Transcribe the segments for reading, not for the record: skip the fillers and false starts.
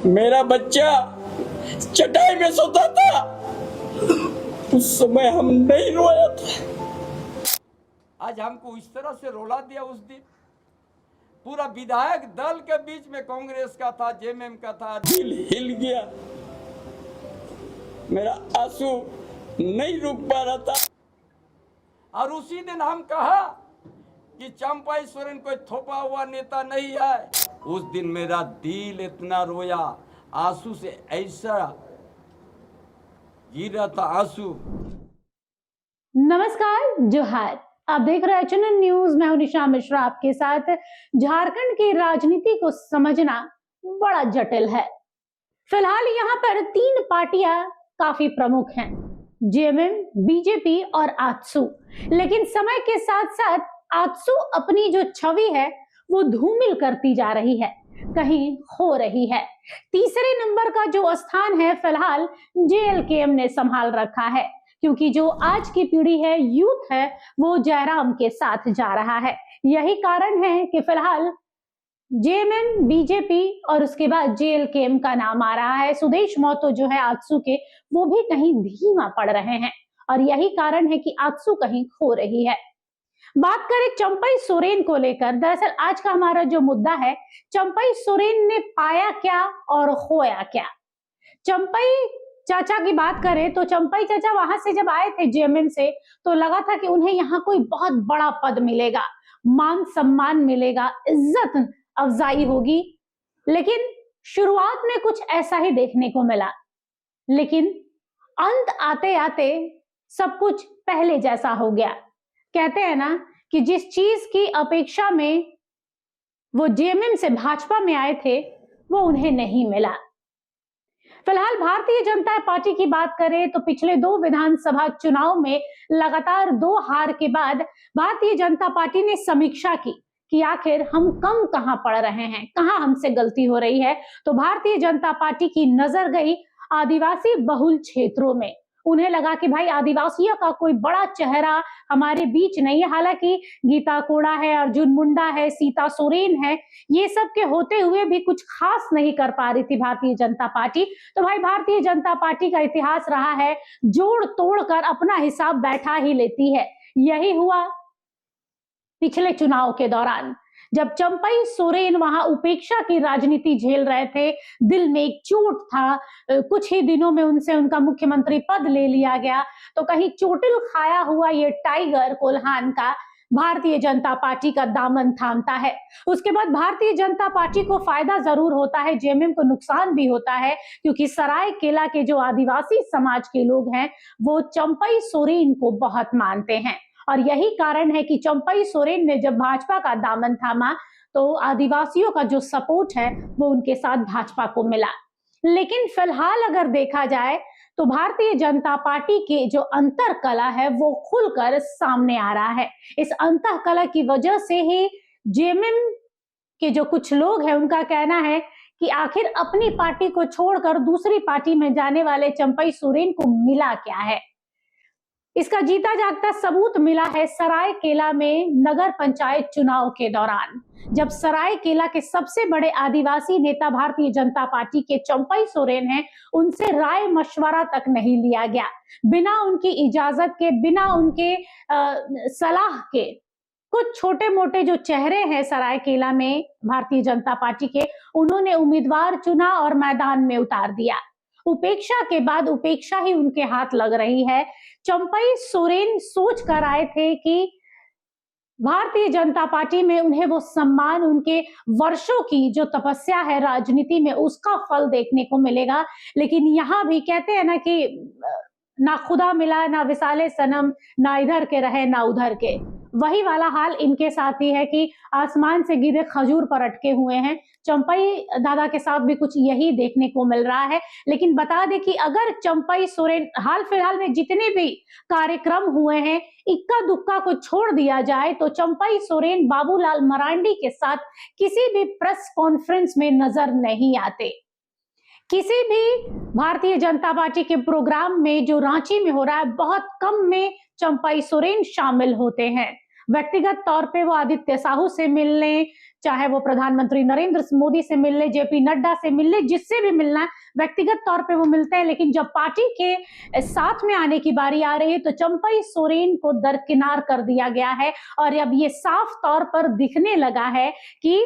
मेरा बच्चा चटाई में सोता था, उस समय हम नहीं रोया था। आज हमको इस तरह से रोला दिया। उस दिन पूरा विधायक दल के बीच में कांग्रेस का था, जेएमएम का था, दिल हिल गया। मेरा आंसू नहीं रुक पा रहा था। और उसी दिन हम कहा कि चंपाई सोरेन कोई थोपा हुआ नेता नहीं है। उस दिन मेरा दिल इतना रोया, आंसू से ऐसा गिरा था आंसू। नमस्कार, जोहार। आप देख रहे हैं चैनल न्यूज। मैं हूं निशा मिश्रा आपके साथ। झारखंड की राजनीति को समझना बड़ा जटिल है। फिलहाल यहाँ पर तीन पार्टियां काफी प्रमुख हैं, जेएमएम, बीजेपी और आजसू। लेकिन समय के साथ साथ आजसू अपनी जो छवि है वो धूमिल करती जा रही है, कहीं खो रही है। तीसरे नंबर का जो स्थान है फिलहाल जेएलकेएम ने संभाल रखा है, क्योंकि जो आज की पीढ़ी है, यूथ है, वो जयराम के साथ जा रहा है। यही कारण है कि फिलहाल जेएमएम, बीजेपी और उसके बाद जेएलकेएम का नाम आ रहा है। सुदेश महतो जो है आजसू के, वो भी कहीं धीमा पड़ रहे हैं और यही कारण है कि आजसू कहीं खो रही है। बात करें चंपई सोरेन को लेकर, दरअसल आज का हमारा जो मुद्दा है, चंपई सोरेन ने पाया क्या और खोया क्या। चंपई चाचा की बात करें तो चंपई चाचा वहां से जब आए थे जेएमएम से, तो लगा था कि उन्हें यहाँ कोई बहुत बड़ा पद मिलेगा, मान सम्मान मिलेगा, इज्जत अफजाई होगी। लेकिन शुरुआत में कुछ ऐसा ही देखने को मिला, लेकिन अंत आते आते सब कुछ पहले जैसा हो गया। कहते हैं ना कि जिस चीज की अपेक्षा में वो जेएमएम से भाजपा में आए थे, वो उन्हें नहीं मिला। फिलहाल भारतीय जनता पार्टी की बात करें तो पिछले 2 विधानसभा चुनाव में लगातार 2 हार के बाद भारतीय जनता पार्टी ने समीक्षा की कि आखिर हम कम कहां पड़ रहे हैं, कहां हमसे गलती हो रही है। तो भारतीय जनता पार्टी की नजर गई आदिवासी बहुल क्षेत्रों में। उन्हें लगा कि भाई आदिवासियों का कोई बड़ा चेहरा हमारे बीच नहीं है। हालांकि गीता कोड़ा है, अर्जुन मुंडा है, सीता सोरेन है, ये सब के होते हुए भी कुछ खास नहीं कर पा रही थी भारतीय जनता पार्टी। तो भाई भारतीय जनता पार्टी का इतिहास रहा है जोड़ तोड़ कर अपना हिसाब बैठा ही लेती है। यही हुआ पिछले चुनाव के दौरान, जब चंपई सोरेन वहां उपेक्षा की राजनीति झेल रहे थे, दिल में एक चोट था, कुछ ही दिनों में उनसे उनका मुख्यमंत्री पद ले लिया गया, तो कहीं चोटिल खाया हुआ ये टाइगर कोल्हान का भारतीय जनता पार्टी का दामन थामता है। उसके बाद भारतीय जनता पार्टी को फायदा जरूर होता है, जेएमएम को नुकसान भी होता है, क्योंकि सरायकेला के जो आदिवासी समाज के लोग हैं वो चंपई सोरेन को बहुत मानते हैं। और यही कारण है कि चंपई सोरेन ने जब भाजपा का दामन थामा तो आदिवासियों का जो सपोर्ट है वो उनके साथ भाजपा को मिला। लेकिन फिलहाल अगर देखा जाए तो भारतीय जनता पार्टी के जो अंतरकला है वो खुलकर सामने आ रहा है। इस अंतरकला की वजह से ही जेएमएम के जो कुछ लोग हैं उनका कहना है कि आखिर अपनी पार्टी को छोड़कर दूसरी पार्टी में जाने वाले चंपई सोरेन को मिला क्या है। इसका जीता जागता सबूत मिला है सरायकेला में नगर पंचायत चुनाव के दौरान, जब सरायकेला के सबसे बड़े आदिवासी नेता भारतीय जनता पार्टी के चंपई सोरेन हैं, उनसे राय मशवरा तक नहीं लिया गया। बिना उनकी इजाजत के, बिना उनके सलाह के कुछ छोटे मोटे जो चेहरे हैं सरायकेला में भारतीय जनता पार्टी के, उन्होंने उम्मीदवार चुना और मैदान में उतार दिया। उपेक्षा के बाद उपेक्षा ही उनके हाथ लग रही है। चंपई सोरेन सोच कर आए थे कि भारतीय जनता पार्टी में उन्हें वो सम्मान, उनके वर्षों की जो तपस्या है राजनीति में, उसका फल देखने को मिलेगा। लेकिन यहाँ भी कहते हैं ना कि ना खुदा मिला ना विसाले सनम, ना इधर के रहे ना उधर के, वही वाला हाल इनके साथ ही है कि आसमान से गिरे खजूर पर अटके हुए हैं। चंपई दादा के साथ भी कुछ यही देखने को मिल रहा है। लेकिन बता दें कि अगर चंपई सोरेन हाल फिलहाल में जितने भी कार्यक्रम हुए हैं, इक्का दुक्का को छोड़ दिया जाए तो चंपई सोरेन बाबूलाल मरांडी के साथ किसी भी प्रेस कॉन्फ्रेंस में नजर नहीं आते। किसी भी भारतीय जनता पार्टी के प्रोग्राम में जो रांची में हो रहा है, बहुत कम में चंपई सोरेन शामिल होते हैं। व्यक्तिगत तौर पे वो आदित्य साहू से मिलने, चाहे वो प्रधानमंत्री नरेंद्र मोदी से मिलने, जेपी नड्डा से मिलने, जिससे भी मिलना है व्यक्तिगत तौर पे वो मिलते हैं। लेकिन जब पार्टी के साथ में आने की बारी आ रही है तो चंपई सोरेन को दरकिनार कर दिया गया है। और अब ये साफ तौर पर दिखने लगा है कि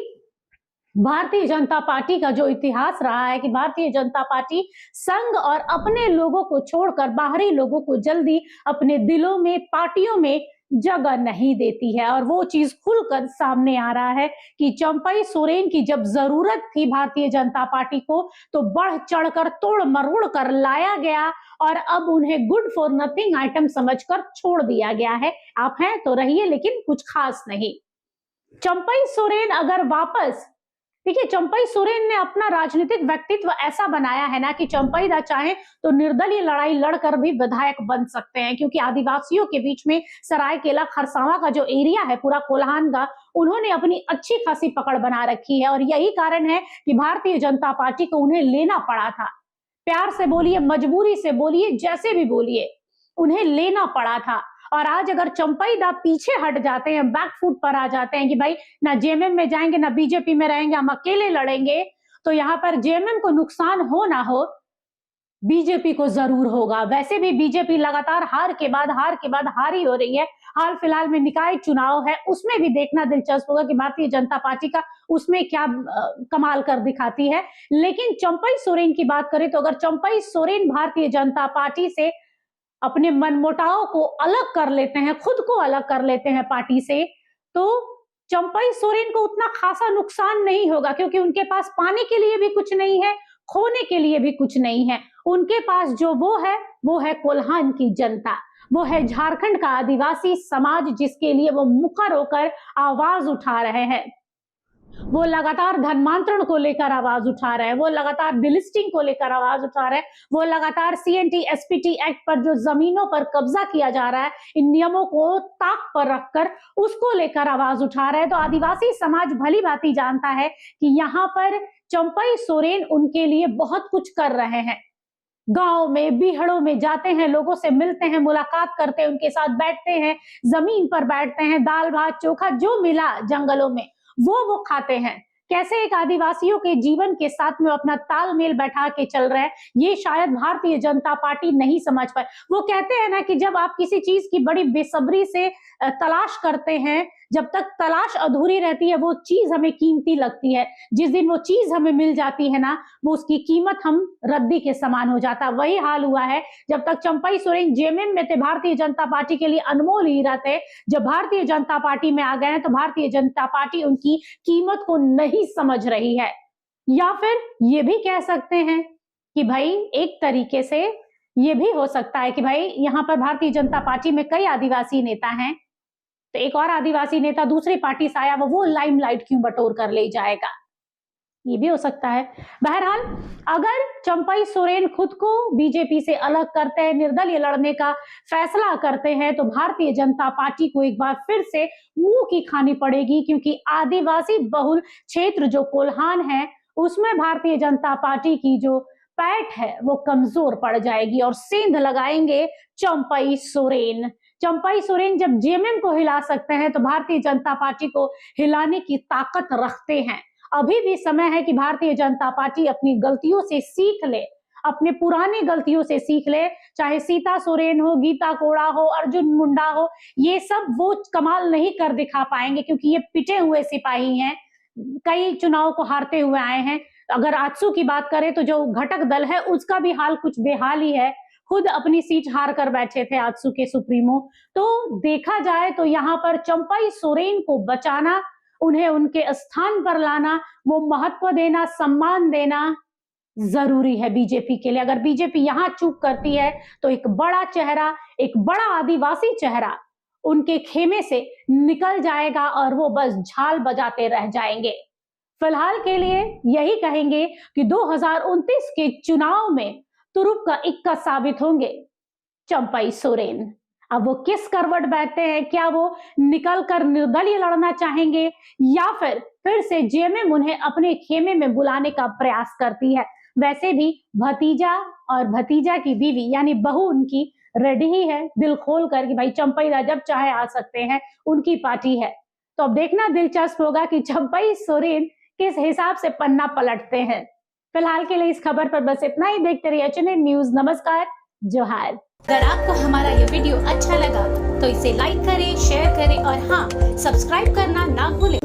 भारतीय जनता पार्टी का जो इतिहास रहा है कि भारतीय जनता पार्टी संघ और अपने लोगों को छोड़कर बाहरी लोगों को जल्दी अपने दिलों में, पार्टियों में जगह नहीं देती है। और वो चीज खुलकर सामने आ रहा है कि चंपई सोरेन की जब जरूरत थी भारतीय जनता पार्टी को तो बढ़ चढ़कर तोड़ मरोड़ कर लाया गया और अब उन्हें गुड फॉर नथिंग आइटम समझकर छोड़ दिया गया है। आप हैं तो रहिए, लेकिन कुछ खास नहीं। चंपई सोरेन अगर वापस, देखिए चंपई सोरेन ने अपना राजनीतिक व्यक्तित्व ऐसा बनाया है ना कि चंपई दा चाहे तो निर्दलीय लड़ाई लड़कर भी विधायक बन सकते हैं, क्योंकि आदिवासियों के बीच में सरायकेला खरसावां का जो एरिया है पूरा कोल्हान का, उन्होंने अपनी अच्छी खासी पकड़ बना रखी है। और यही कारण है कि भारतीय जनता पार्टी को उन्हें लेना पड़ा था। प्यार से बोलिए, मजबूरी से बोलिए, जैसे भी बोलिए, उन्हें लेना पड़ा था। और आज अगर चंपई दा पीछे हट जाते हैं, बैक फुट पर आ जाते हैं कि भाई ना जेएमएम में जाएंगे ना बीजेपी में रहेंगे, हम अकेले लड़ेंगे, तो यहाँ पर जेएमएम को नुकसान हो ना हो, बीजेपी को जरूर होगा। वैसे भी बीजेपी लगातार हार के बाद हार ही हो रही है। हाल फिलहाल में निकाय चुनाव है, उसमें भी देखना दिलचस्प होगा कि भारतीय जनता पार्टी का उसमें क्या कमाल कर दिखाती है। लेकिन चंपई सोरेन की बात करें तो अगर चंपई सोरेन भारतीय जनता पार्टी से अपने मनमुटाव को अलग कर लेते हैं, खुद को अलग कर लेते हैं पार्टी से, तो चंपई सोरेन को उतना खासा नुकसान नहीं होगा, क्योंकि उनके पास पाने के लिए भी कुछ नहीं है, खोने के लिए भी कुछ नहीं है। उनके पास जो वो है कोल्हान की जनता, वो है झारखंड का आदिवासी समाज, जिसके लिए वो मुखर होकर आवाज उठा रहे हैं। वो लगातार धर्मांतरण को लेकर आवाज उठा रहे हैं, वो लगातार डिलिस्टिंग को लेकर आवाज उठा रहे हैं, वो लगातार सीएनटी एसपीटी एक्ट पर जो जमीनों पर कब्जा किया जा रहा है, इन नियमों को ताक पर रखकर उसको लेकर आवाज उठा रहे हैं। तो आदिवासी समाज भली भांति जानता है कि यहाँ पर चंपई सोरेन उनके लिए बहुत कुछ कर रहे हैं। गांव में, बीहड़ों में जाते हैं, लोगों से मिलते हैं, मुलाकात करते हैं, उनके साथ बैठते हैं, जमीन पर बैठते हैं, दाल भात चोखा जो मिला जंगलों में वो खाते हैं। कैसे एक आदिवासियों के जीवन के साथ में अपना तालमेल बैठा के चल रहे हैं, ये शायद भारतीय जनता पार्टी नहीं समझ पाए। वो कहते हैं ना कि जब आप किसी चीज की बड़ी बेसब्री से तलाश करते हैं, जब तक तलाश अधूरी रहती है वो चीज हमें कीमती लगती है। जिस दिन वो चीज हमें मिल जाती है ना, वो उसकी कीमत हम रद्दी के समान हो जाता है। वही हाल हुआ है जब तक चंपई सोरेन जेएमएम में थे, भारतीय जनता पार्टी के लिए अनमोल हीरा थे। जब भारतीय जनता पार्टी में आ गए हैं तो भारतीय जनता पार्टी उनकी कीमत को नहीं समझ रही है। या फिर ये भी कह सकते हैं कि भाई एक तरीके से ये भी हो सकता है कि भाई यहाँ पर भारतीय जनता पार्टी में कई आदिवासी नेता हैं, तो एक और आदिवासी नेता दूसरी पार्टी से आया, वो लाइमलाइट क्यों बटोर कर ले जाएगा, ये भी हो सकता है। बहरहाल अगर चंपई सोरेन खुद को बीजेपी से अलग करते हैं, निर्दलीय लड़ने का फैसला करते हैं, तो भारतीय जनता पार्टी को एक बार फिर से मुंह की खानी पड़ेगी, क्योंकि आदिवासी बहुल क्षेत्र जो कोल्हान है उसमें भारतीय जनता पार्टी की जो पैठ है वो कमजोर पड़ जाएगी और सेंध लगाएंगे चंपई सोरेन। चंपई सोरेन जब जेएमएम को हिला सकते हैं तो भारतीय जनता पार्टी को हिलाने की ताकत रखते हैं। अभी भी समय है कि भारतीय जनता पार्टी अपनी गलतियों से सीख ले, अपने पुरानी गलतियों से सीख ले। चाहे सीता सोरेन हो, गीता कोड़ा हो, अर्जुन मुंडा हो, ये सब वो कमाल नहीं कर दिखा पाएंगे, क्योंकि ये पिटे हुए सिपाही हैं, कई चुनाव को हारते हुए आए हैं। अगर आजसू की बात करें तो जो घटक दल है उसका भी हाल कुछ बेहाल ही है, खुद अपनी सीट हार कर बैठे थे आजसू के सुप्रीमो। तो देखा जाए तो यहाँ पर चंपई सोरेन को बचाना, उन्हें उनके स्थान पर लाना, वो महत्व देना, सम्मान देना जरूरी है बीजेपी के लिए। अगर बीजेपी यहाँ चूक करती है तो एक बड़ा चेहरा, एक बड़ा आदिवासी चेहरा उनके खेमे से निकल जाएगा और वो बस झाल बजाते रह जाएंगे। फिलहाल के लिए यही कहेंगे कि 2029 के चुनाव में तुरुप का इक्का साबित होंगे चंपई सोरेन। अब वो किस करवट बैठते हैं, क्या वो निकल कर निर्दलीय लड़ना चाहेंगे या फिर से जेएमएम उन्हें अपने खेमे में बुलाने का प्रयास करती है। वैसे भी भतीजा और भतीजा की बीवी यानी बहू उनकी रेडी ही है दिल खोल कर कि भाई चंपई दा जब चाहे आ सकते हैं, उनकी पार्टी है। तो अब देखना दिलचस्प होगा कि चंपई सोरेन किस हिसाब से पन्ना पलटते हैं। फिलहाल के लिए इस खबर पर बस इतना ही। देखते रहिए HNN न्यूज। नमस्कार, जोहार। अगर आपको हमारा ये वीडियो अच्छा लगा तो इसे लाइक करें, शेयर करें और हाँ, सब्सक्राइब करना ना भूलें।